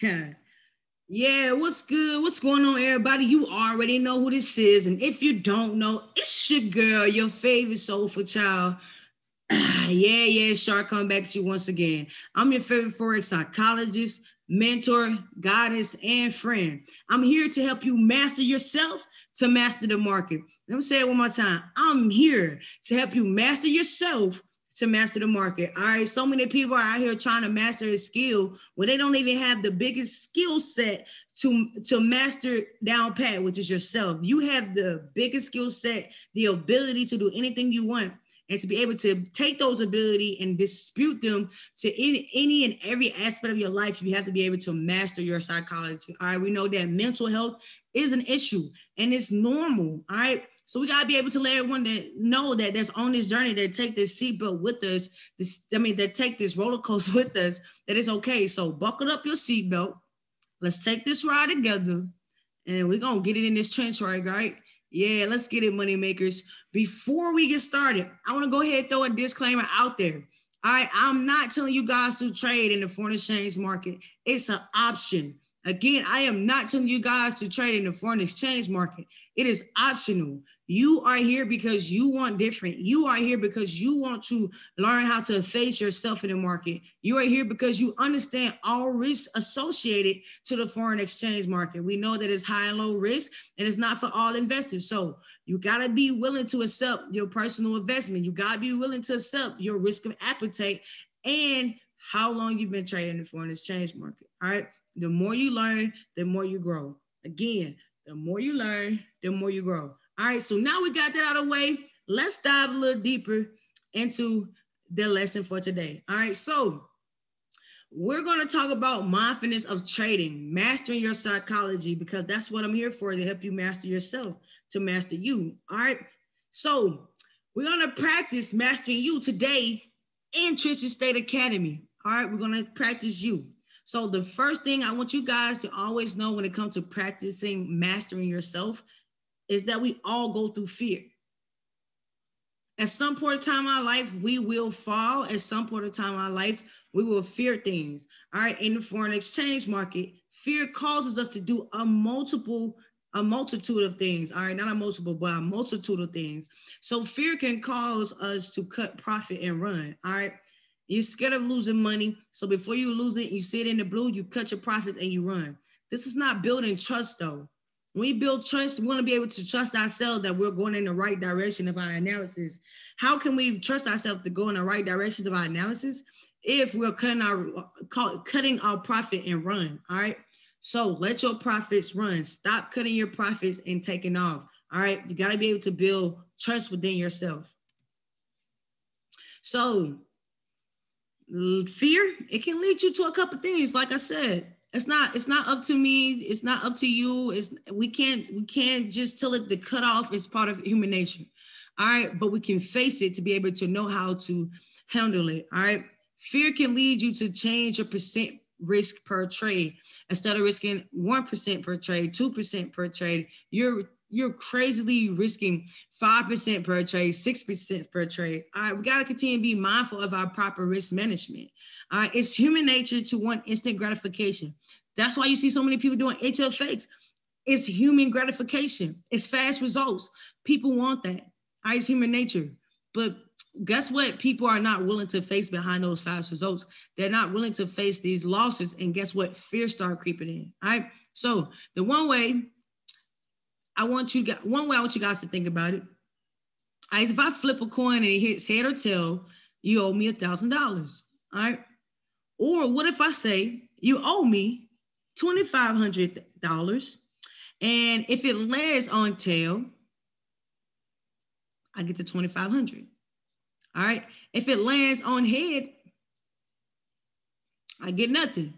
Yeah, what's good? What's going on, everybody? You already know who this is. And if you don't know, it's your girl, your favorite soulful child. Yeah, Shark, come back to you once again. I'm your favorite Forex psychologist, mentor, goddess, and friend. I'm here to help you master yourself to master the market. Let me say it one more time. I'm here to help you master yourself to master the market. All right. So many people are out here trying to master a skill when they don't even have the biggest skill set to master down pat, which is yourself. You have the biggest skill set, the ability to do anything you want and to be able to take those ability and dispute them to any and every aspect of your life. You have to be able to master your psychology. All right. We know that mental health is an issue and it's normal. All right. So we gotta be able to let everyone that know that that's on this journey, that take this seatbelt with us, that take this roller coaster with us, that it's okay. So buckle up your seatbelt. Let's take this ride together, and we're gonna get it in this trench, right? Yeah, let's get it, money makers. Before we get started, I want to go ahead and throw a disclaimer out there. All right, I'm not telling you guys to trade in the foreign exchange market. It's an option. Again, I am not telling you guys to trade in the foreign exchange market. It is optional. You are here because you want different. You are here because you want to learn how to face yourself in the market. You are here because you understand all risks associated to the foreign exchange market. We know that it's high and low risk, and it's not for all investors. So you got to be willing to accept your personal investment. You got to be willing to accept your risk of appetite and how long you've been trading the foreign exchange market. All right. The more you learn, the more you grow. Again, the more you learn, the more you grow. All right, so now we got that out of the way. Let's dive a little deeper into the lesson for today. All right, so we're going to talk about mindfulness of trading, mastering your psychology, because that's what I'm here for, to help you master yourself, to master you. All right, so we're going to practice mastering you today in Tristan State Academy. All right, we're going to practice you. So the first thing I want you guys to always know when it comes to practicing mastering yourself is that we all go through fear. At some point in time in our life, we will fall. At some point in time in our life, we will fear things. All right, in the foreign exchange market, fear causes us to do a multitude of things. All right, not a multiple, but a multitude of things. So fear can cause us to cut profit and run. All right. You're scared of losing money. So before you lose it, you sit in the blue, you cut your profits and you run. This is not building trust though. When we build trust, we want to be able to trust ourselves that we're going in the right direction of our analysis. How can we trust ourselves to go in the right directions of our analysis if we're cutting our profit and run? All right. So let your profits run. Stop cutting your profits and taking off. All right. You got to be able to build trust within yourself. So fear, it can lead you to a couple things. Like I said, it's not up to me. It's not up to you. We can't just tell it the cutoff is part of human nature. All right. But we can face it to be able to know how to handle it. All right. Fear can lead you to change your percent risk per trade. Instead of risking 1% per trade, 2% per trade, you're crazily risking 5% per trade, 6% per trade. All right, we got to continue to be mindful of our proper risk management. All right, it's human nature to want instant gratification. That's why you see so many people doing HFX. It's human gratification. It's fast results. People want that. All right, it's human nature. But guess what? People are not willing to face behind those fast results. They're not willing to face these losses. And guess what? Fear start creeping in. All right. So the one way I want you guys to think about it. All right, if I flip a coin and it hits head or tail, you owe me $1,000. All right. Or what if I say you owe me $2,500, and if it lands on tail, I get the $2,500. All right. If it lands on head, I get nothing.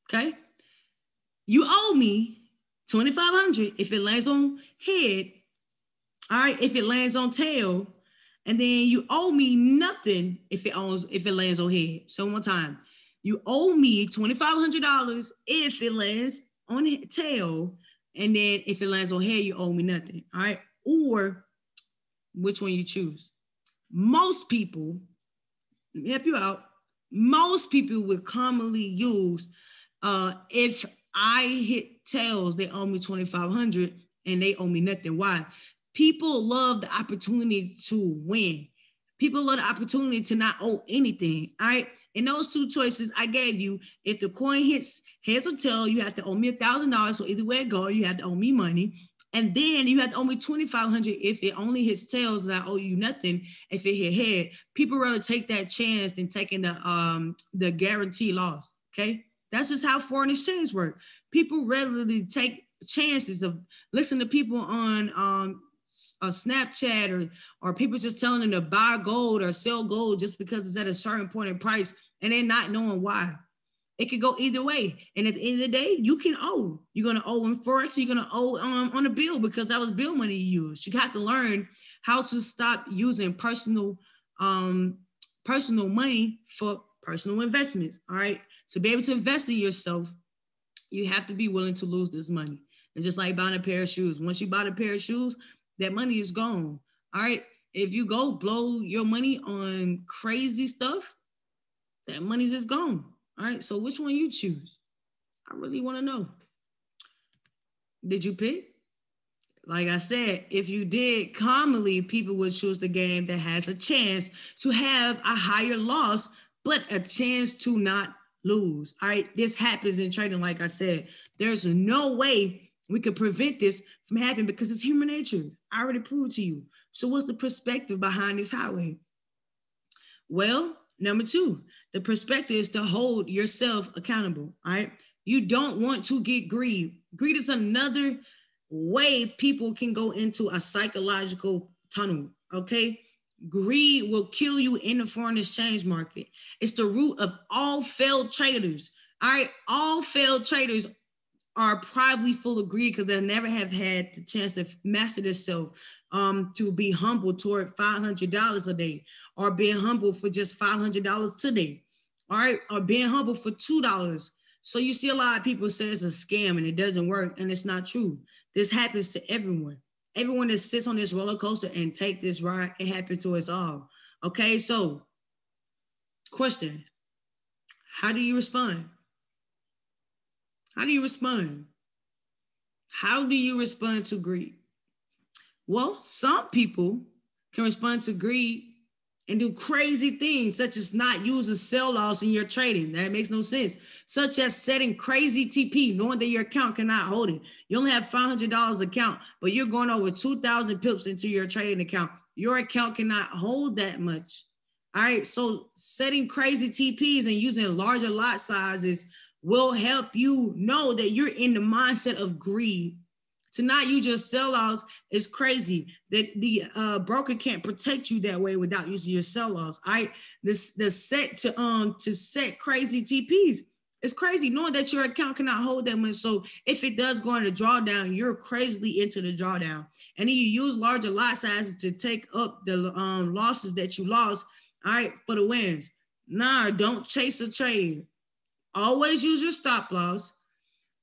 Okay. You owe me $2,500 if it lands on head. All right. If it lands on tail, and then you owe me nothing if it lands on head. So one time, you owe me $2,500 if it lands on tail, and then if it lands on head, you owe me nothing. All right. Or which one you choose? Most people, let me help you out. Most people would commonly use If I hit tails, they owe me 2,500 and they owe me nothing. Why? People love the opportunity to win. People love the opportunity to not owe anything. All right. In those two choices I gave you, if the coin hits heads or tail, you have to owe me $1,000. So either way it go, you have to owe me money. And then you have to owe me 2,500 if it only hits tails and I owe you nothing if it hit head. People rather take that chance than taking the guarantee loss. Okay. That's just how foreign exchange work. People readily take chances of listening to people on a Snapchat or people just telling them to buy gold or sell gold just because it's at a certain point in price and they're not knowing why. It could go either way. And at the end of the day, you can owe. You're going to owe in Forex. You're going to owe on a bill because that was bill money you used. You have to learn how to stop using personal money for personal investments. All right. To be able to invest in yourself, you have to be willing to lose this money. And just like buying a pair of shoes, once you buy a pair of shoes, that money is gone. All right. If you go blow your money on crazy stuff, that money's just gone. All right. So which one you choose? I really want to know. Did you pick? Like I said, if you did, commonly people would choose the game that has a chance to have a higher loss, but a chance to not lose. All right. This happens in trading. Like I said, there's no way we could prevent this from happening because it's human nature. I already proved to you. So what's the perspective behind this highway? Well, number two, the perspective is to hold yourself accountable. All right. You don't want to get greed. Greed is another way people can go into a psychological tunnel. Okay. Greed will kill you in the foreign exchange market. It's the root of all failed traders. All right. All failed traders are probably full of greed because they never have had the chance to master themselves, to be humble toward $500 a day, or being humble for just $500 today. All right. Or being humble for $2. So you see a lot of people say it's a scam and it doesn't work, and it's not true. This happens to everyone. Everyone that sits on this roller coaster and take this ride, it happens to us all. Okay, so question, how do you respond? How do you respond? How do you respond to greed? Well, some people can respond to greed and do crazy things, such as not use a sell loss in your trading. That makes no sense. Such as setting crazy TP, knowing that your account cannot hold it. You only have $500 account, but you're going over 2,000 pips into your trading account. Your account cannot hold that much. All right. So setting crazy TPs and using larger lot sizes will help you know that you're in the mindset of greed. To not use your sell loss is crazy. That the broker can't protect you that way without using your sell loss. The set to set crazy TPs. It's crazy knowing that your account cannot hold that much. So if it does go into drawdown, you're crazily into the drawdown. And then you use larger lot sizes to take up the losses that you lost, all right, for the wins. Nah, don't chase a trade. Always use your stop loss.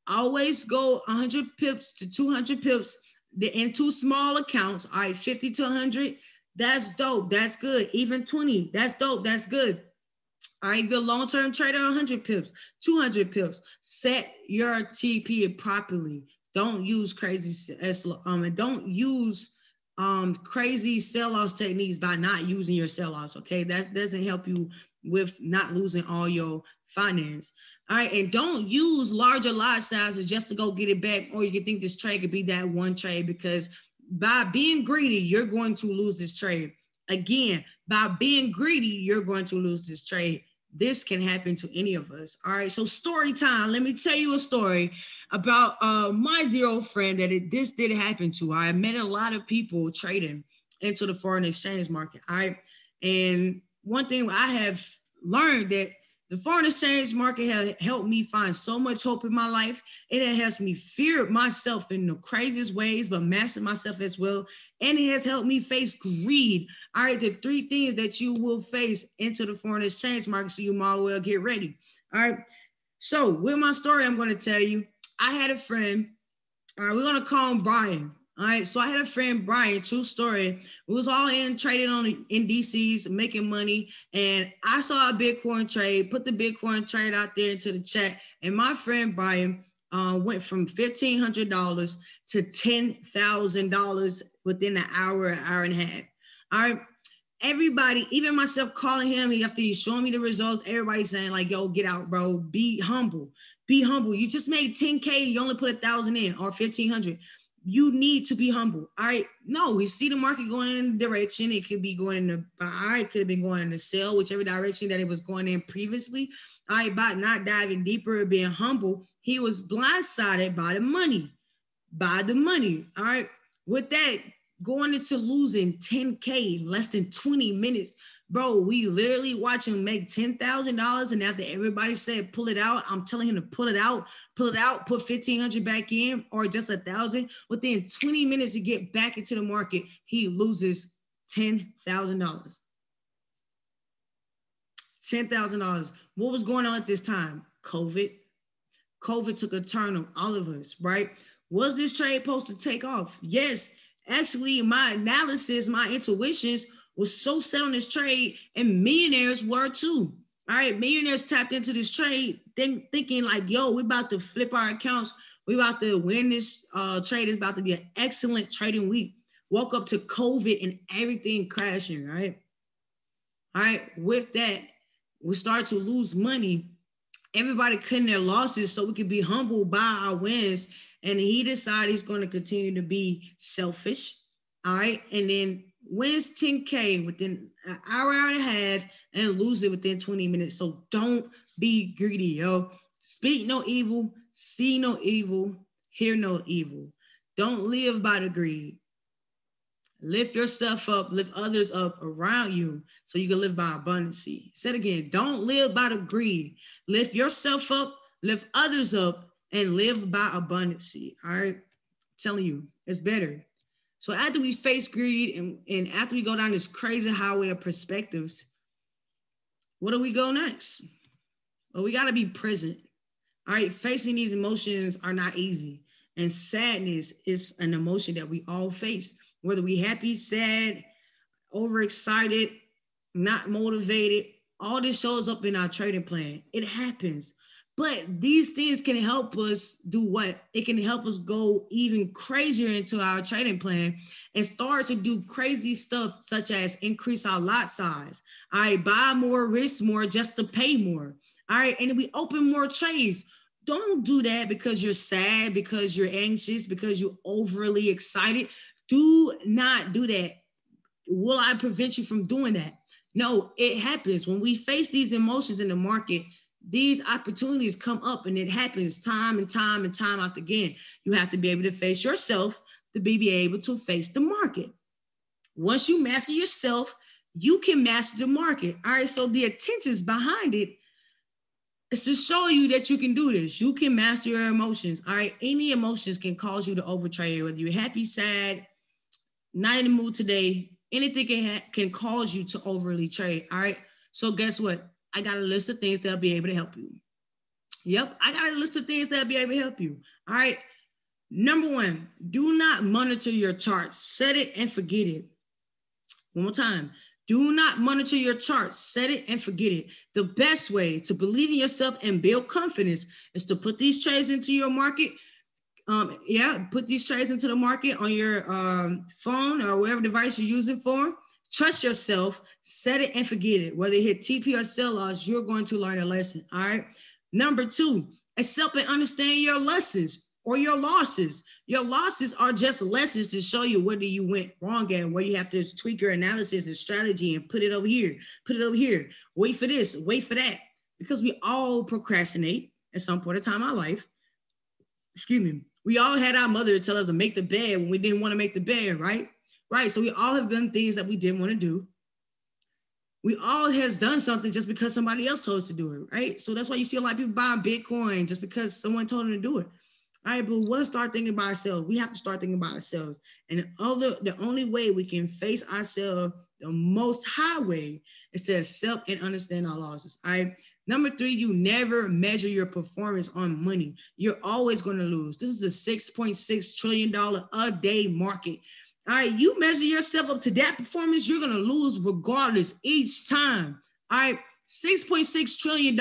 Always go 100 pips to 200 pips in two small accounts. All right, 50 to 100. That's dope. That's good. Even 20. That's dope. That's good. All right, the long-term trader, 100 pips, 200 pips. Set your TP properly. Don't use crazy and don't use crazy sell-loss techniques by not using your sell-loss. Okay, that doesn't help you with not losing all your finance. All right, and don't use larger lot sizes just to go get it back, or you can think this trade could be that one trade, because by being greedy, you're going to lose this trade. Again, by being greedy, you're going to lose this trade. This can happen to any of us. All right, so story time. Let me tell you a story about my dear old friend that this did happen to. I met a lot of people trading into the foreign exchange market. All right, and one thing I have learned that the foreign exchange market has helped me find so much hope in my life. It has me fear myself in the craziest ways, but master myself as well. And it has helped me face greed. All right, the three things that you will face into the foreign exchange market, so you might well get ready. All right, so with my story, I'm going to tell you, I had a friend. All right, we're going to call him Brian. All right, so I had a friend, Brian, true story. We was all in trading on in DCs, making money, and I saw a Bitcoin trade, put the Bitcoin trade out there into the chat, and my friend Brian went from $1,500 to $10,000 within an hour and a half. All right, everybody, even myself, calling him after he's showing me the results. Everybody's saying like, "Yo, get out, bro. Be humble. Be humble. You just made 10K. You only put 1,000 in or 1,500. You need to be humble." All right. No, we see the market going in a direction. It could be going in the buy, it could have been going in the sell, whichever direction that it was going in previously. All right, by not diving deeper and being humble, he was blindsided by the money. By the money. All right. With that, going into losing 10K in less than 20 minutes. Bro, we literally watch him make $10,000. And after everybody said pull it out, I'm telling him to pull it out, put 1,500 back in or just 1,000. Within 20 minutes to get back into the market, he loses $10,000. $10,000. What was going on at this time? COVID. COVID took a turn on all of us, right? Was this trade supposed to take off? Yes. Actually, my analysis, my intuitions was so set on this trade, and millionaires were too. All right, millionaires tapped into this trade, thinking like, yo, we about to flip our accounts. We about to win this trade. It's about to be an excellent trading week. Woke up to COVID and everything crashing, right? All right, with that, we start to lose money. Everybody cutting their losses so we can be humbled by our wins. And he decided he's going to continue to be selfish. All right. And then wins 10K within an hour and a half and lose it within 20 minutes. So don't be greedy, yo. Speak no evil, see no evil, hear no evil. Don't live by the greed. Lift yourself up, lift others up around you so you can live by abundance. Said again, don't live by the greed. Lift yourself up, lift others up, and live by abundance. All right? I'm telling you, it's better. So after we face greed and after we go down this crazy highway of perspectives, what do we go next? Well, we got to be present. All right, facing these emotions are not easy. And sadness is an emotion that we all face. Whether we happy, sad, overexcited, not motivated, all this shows up in our trading plan. It happens. But these things can help us do what? It can help us go even crazier into our trading plan and start to do crazy stuff such as increase our lot size. All right, buy more, risk more just to pay more. All right, and we open more trades. Don't do that because you're sad, because you're anxious, because you're overly excited. Do not do that. Will I prevent you from doing that? No, it happens. When we face these emotions in the market, these opportunities come up and it happens time and time and time after again. You have to be able to face yourself to be able to face the market. Once you master yourself, you can master the market. All right, so the intentions behind it is to show you that you can do this. You can master your emotions. All right, any emotions can cause you to overtrade, whether you're happy, sad, not in the mood today, anything can cause you to overly trade. All right. So guess what? I got a list of things that'll be able to help you. Yep. I got a list of things that'll be able to help you. All right. Number one, do not monitor your charts. Set it and forget it. One more time. Do not monitor your charts. Set it and forget it. The best way to believe in yourself and build confidence is to put these trades into your market. Put these trades into the market on your phone or whatever device you're using for. Trust yourself, set it and forget it. Whether you hit TP or sell loss, you're going to learn a lesson. All right. Number two, accept and understand your lessons or your losses. Your losses are just lessons to show you whether you went wrong at, where you have to tweak your analysis and strategy and put it over here, put it over here. Wait for this, wait for that. Because we all procrastinate at some point in time in our life. Excuse me. We all had our mother tell us to make the bed when we didn't want to make the bed, right? Right. So we all have done things that we didn't want to do. We all has done something just because somebody else told us to do it, right? So that's why you see a lot of people buying Bitcoin just because someone told them to do it. All right, but we'll start thinking about ourselves. We have to start thinking about ourselves. And the only way we can face ourselves the most high way is to accept and understand our losses. All right. Number three, you never measure your performance on money. You're always going to lose. This is a $6.6 trillion a day market. All right, you measure yourself up to that performance, you're going to lose regardless each time. All right, $6.6 trillion.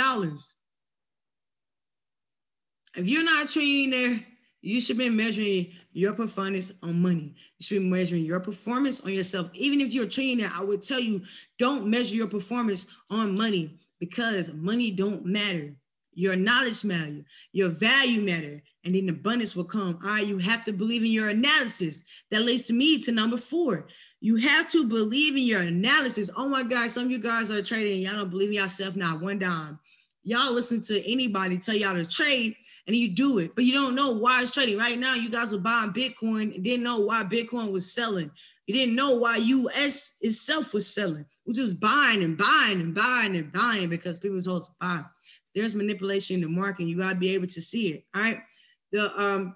If you're not a trillionaire, you should be measuring your performance on money. You should be measuring your performance on yourself. Even if you're a trillionaire, I would tell you, don't measure your performance on money because money don't matter. Your knowledge matter, your value matter, and then abundance will come. All right, you have to believe in your analysis. That leads to me to number 4. You have to believe in your analysis. Oh my God, some of you guys are trading, y'all don't believe in yourself, not one dime. Y'all listen to anybody tell y'all to trade and you do it, but you don't know why it's trading. Right now, you guys are buying Bitcoin and didn't know why Bitcoin was selling. You didn't know why US itself was selling. We're just buying and buying and buying and buying because people are supposed to buy. There's manipulation in the market. You got to be able to see it. All right. The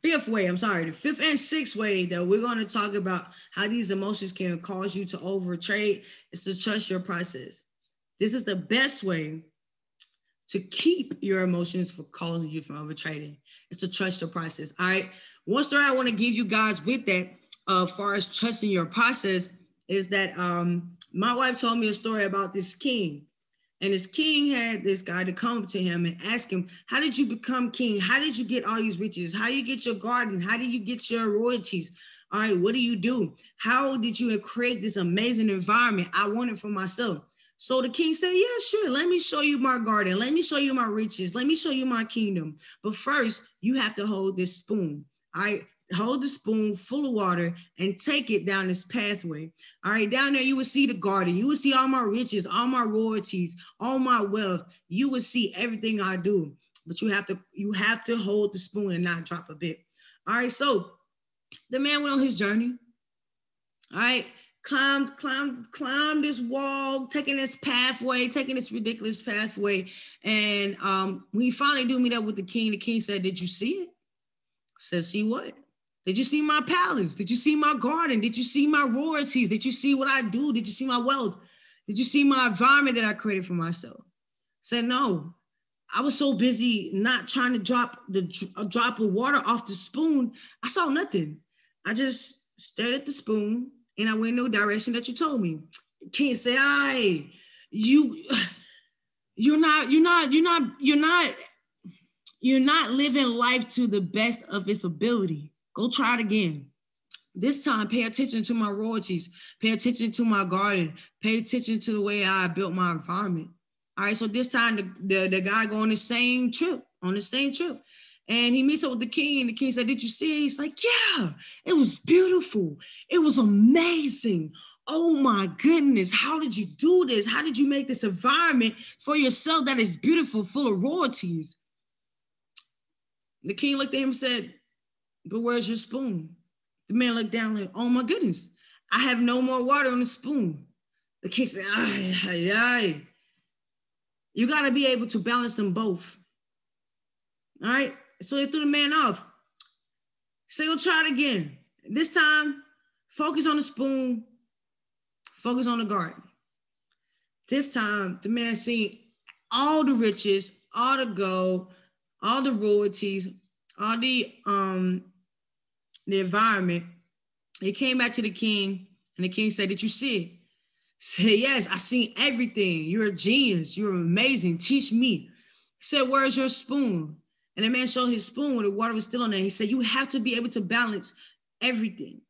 fifth and sixth way that we're going to talk about how these emotions can cause you to overtrade is to trust your process. This is the best way to keep your emotions from causing you from overtrading. It's to trust your process. All right. One story I want to give you guys with that, as far as trusting your process, is that my wife told me a story about this king. And this king had this guy to come to him and ask him, how did you become king? How did you get all these riches? How do you get your garden? How do you get your royalties? All right, what do you do? How did you create this amazing environment? I want it for myself. So the king said, yeah, sure. Let me show you my garden. Let me show you my riches. Let me show you my kingdom. But first, you have to hold this spoon. All right. Hold the spoon full of water and take it down this pathway. All right, down there, you will see the garden. You will see all my riches, all my royalties, all my wealth. You will see everything I do. But you have to hold the spoon and not drop a bit. All right, so the man went on his journey. All right, climbed this wall, taking this pathway, taking this ridiculous pathway. And when he finally do meet up with the king said, did you see it? Said, see what? Did you see my palace? Did you see my garden? Did you see my royalties? Did you see what I do? Did you see my wealth? Did you see my environment that I created for myself? Said, no. I was so busy not trying to drop a drop of water off the spoon. I saw nothing. I just stared at the spoon and I went in the direction that you told me. Can't say, "Aye, you're not living life to the best of its ability. Go try it again. This time, pay attention to my royalties. Pay attention to my garden. Pay attention to the way I built my environment." All right, so this time the guy go on the same trip. And he meets up with the king, and the king said, did you see it? He's like, yeah, it was beautiful. It was amazing. Oh my goodness, how did you do this? How did you make this environment for yourself that is beautiful, full of royalties? The king looked at him and said, but where's your spoon? The man looked down like, oh my goodness, I have no more water on the spoon. The king said, ay. You got to be able to balance them both. All right. So they threw the man off. So go try it again. This time, focus on the spoon, focus on the garden. This time, the man seen all the riches, all the gold, all the royalties, all the environment. He came back to the king, and the king said, did you see it? Said, yes, I seen everything. You're a genius. You're amazing. Teach me. He said, where's your spoon? And the man showed his spoon where the water was still on there. He said, you have to be able to balance everything.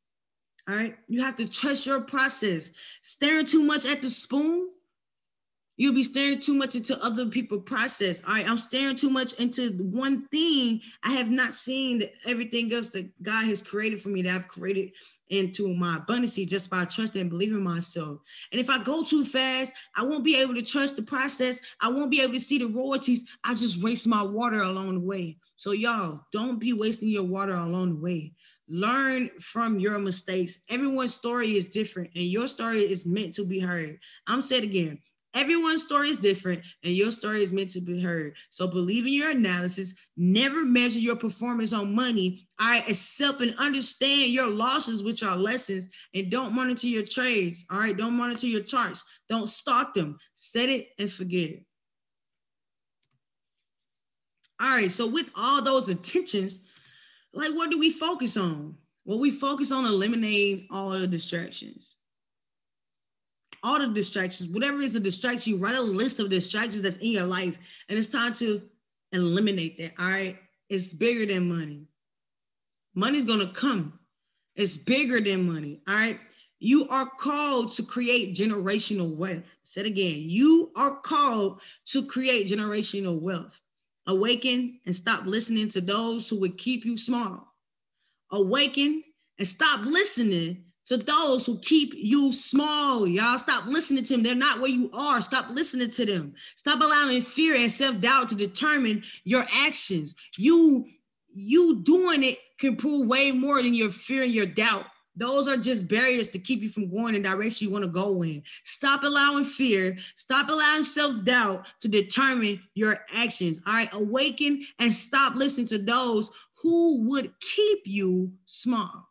All right. You have to trust your process. Staring too much at the spoon, you'll be staring too much into other people's process. All right. I'm staring too much into one thing. I have not seen everything else that God has created for me, that I've created into my abundance just by trusting and believing myself. And if I go too fast, I won't be able to trust the process. I won't be able to see the royalties. I just waste my water along the way. So y'all, don't be wasting your water along the way. Learn from your mistakes. Everyone's story is different and your story is meant to be heard. I'm saying it again. Everyone's story is different and your story is meant to be heard. So believe in your analysis. Never measure your performance on money. All right, accept and understand your losses, which are lessons, and don't monitor your trades. All right, don't monitor your charts. Don't stalk them. Set it and forget it. All right, so with all those intentions, like what do we focus on? Well, we focus on eliminating all the distractions. All the distractions, whatever is a distraction, you write a list of distractions that's in your life, and it's time to eliminate that. All right, it's bigger than money. Money's gonna come. It's bigger than money. All right, you are called to create generational wealth. Say it again. You are called to create generational wealth. Awaken and stop listening to those who would keep you small. Awaken and stop listening to those who keep you small. Y'all stop listening to them. They're not where you are. Stop listening to them. Stop allowing fear and self-doubt to determine your actions. You doing it can prove way more than your fear and your doubt. Those are just barriers to keep you from going in the direction you want to go in. Stop allowing fear. Stop allowing self-doubt to determine your actions. All right, awaken and stop listening to those who would keep you small.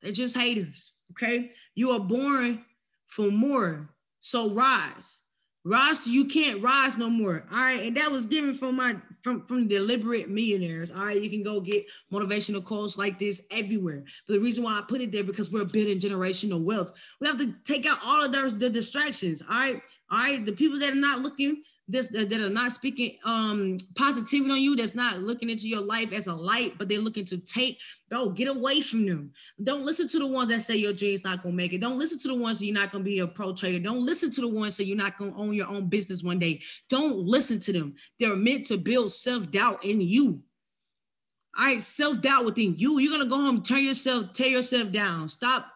They're just haters, okay? You are born for more, so rise. Rise so you can't rise no more, all right? And that was given from Deliberate Millionaires, all right? You can go get motivational quotes like this everywhere. But the reason why I put it there, because we're building generational wealth. We have to take out all of the distractions, all right? All right, the people that are not looking, that are not speaking positivity on you, that's not looking into your life as a light, but they're looking to take, bro, get away from them. Don't listen to the ones that say your dream's not gonna make it. Don't listen to the ones that you're not gonna be a pro trader. Don't listen to the ones that you're not gonna own your own business one day. Don't listen to them. They're meant to build self-doubt in you. All right, self-doubt within you. You're gonna go home, tear yourself down. Stop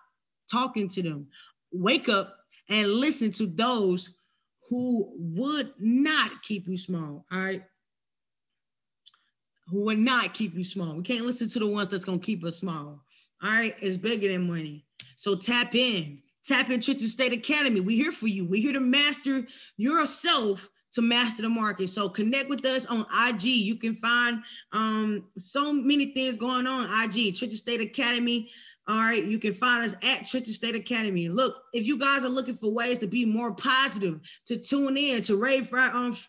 talking to them. Wake up and listen to those who would not keep you small, all right? Who would not keep you small. We can't listen to the ones that's going to keep us small, all right? It's bigger than money. So tap in. Tap in Trenton State Academy. We're here for you. We're here to master yourself, to master the market. So connect with us on IG. You can find so many things going on IG, Trenton State Academy. All right, you can find us at Trenton State Academy. Look, if you guys are looking for ways to be more positive, to tune in, to raise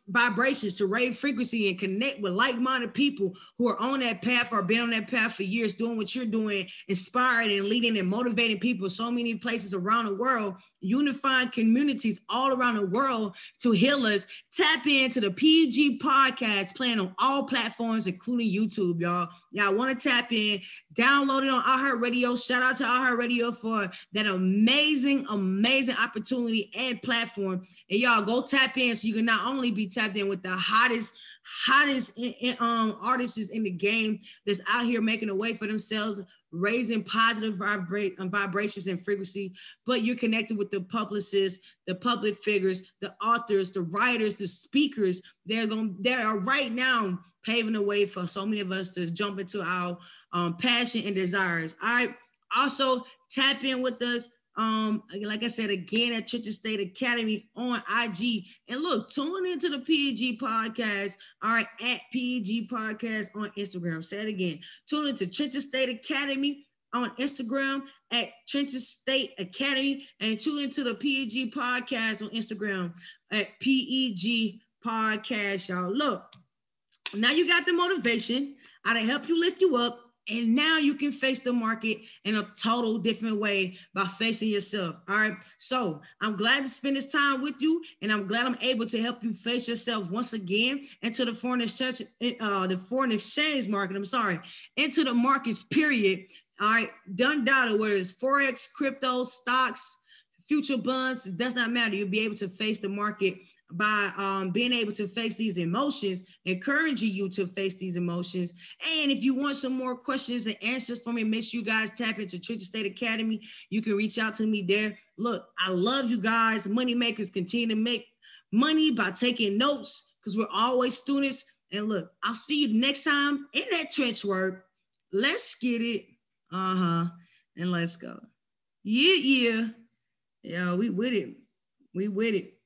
vibrations, to raise frequency, and connect with like-minded people who are on that path or been on that path for years, doing what you're doing, inspiring and leading and motivating people so many places around the world, unifying communities all around the world to heal us, tap into the P.E.G podcast, playing on all platforms, including YouTube, y'all. Y'all want to tap in, download it on iHeartRadio. Shout out to iHeartRadio for that amazing opportunity and platform. And y'all go tap in so you can not only be tapped in with the hottest artists in the game that's out here making a way for themselves, raising positive vibrations and frequency, but you're connected with the publicists, the public figures, the authors, the writers, the speakers. They are right now paving the way for so many of us to jump into our passion and desires. All right. Also, tap in with us. Like I said, again, at Trenton State Academy on IG. And look, tune into the P.E.G podcast, all right, at P.E.G podcast on Instagram. Say it again. Tune into Trenton State Academy on Instagram at Trenton State Academy, and tune into the P.E.G podcast on Instagram at P.E.G podcast, y'all. Look, now you got the motivation. I done help you lift you up. And now you can face the market in a total different way by facing yourself. All right. So I'm glad to spend this time with you, and I'm glad I'm able to help you face yourself once again into the foreign exchange market. Into the markets, period. All right. Done data, whether it's Forex, crypto, stocks, future bonds, it does not matter. You'll be able to face the market by being able to face these emotions, encouraging you to face these emotions. And if you want some more questions and answers from me, make sure you guys tap into Trenton State Academy. You can reach out to me there. Look, I love you guys. Money makers continue to make money by taking notes, because we're always students. And look, I'll see you next time in that trench work. Let's get it. And let's go. Yeah. Yeah, we with it. We with it.